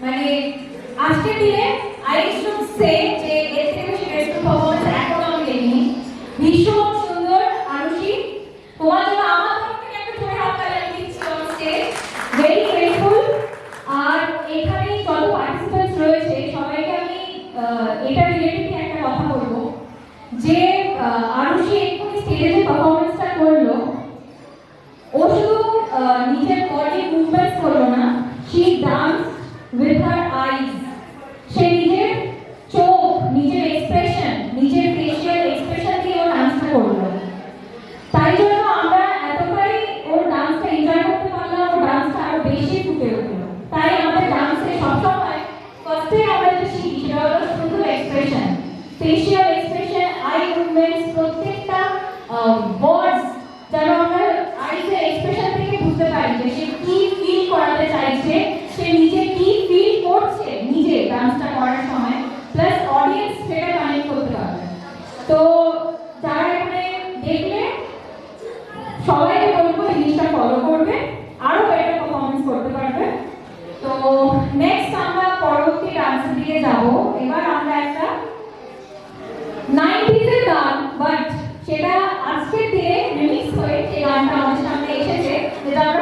মানে আজকে দিনে আই শুড সে যে এর থেকে বেশি বেস্ট পারফরম্যান্স এখন আমি দেখিনি। ভীষণ সুন্দর আরুষি, তোমার জন্য আমার তরফ থেকে একটা জোরে হাততালি আমি দিচ্ছি অন স্টেজ। Very grateful. আর এখানে যত পার্টিসিপেন্টস রয়েছে সবাইকে আমি এটা রিলেটেড একটা কথা বলবো যে আরুষি এক্ষুনি স্টেজে যে পারফরম্যান্সটা করলো, ও শুধু নিজের বডি মুভমেন্টস করলো না, শি ডান্স উইথ হার আইজ। সে নিজের চোখ, নিজের এক্সপ্রেশন, নিজের ফেশিয়াল এক্সপ্রেশন দিয়ে ও ডান্সটা করলো। তাই জন্য আমরা এতটাই ওর ডান্সটা এনজয় করতে পারলাম, ওর ডান্সটা আরো বেশি ফুটে উঠলো। তাই আমাদের ডান্সে সবসময় ফার্স্টে আমরা যেটা শিখি সেটা হলো শুধু expression, facial expression, I movements, প্রত্যেকটা ওয়ার্ডস যেন আমরা আইজের এক্সপ্রেশন থেকে বুঝতে পারি যে সে কি ফিল করাতে চাইছে, সে নিজে কি ফিল করছে নিজে ডান্সটা করার সময়, প্লাস অডিয়েন্স সেটা কানেক্ট করতে পারবে। তো যারা এখানে দেখলে সবাইকে বলবো এই জিনিসটা ফলো করবে, আরো বেটার পারফরমেন্স করতে পারবে। তো নেক্সট আমরা পরবর্তী ডান্সের দিকে যাব। এবার আমরা একটা 90s এর গান, বাট সেটা আজকের দিনে রিমিক্স হয়ে সেই গানটা আমাদের সামনে এসেছে, যেটা আমরা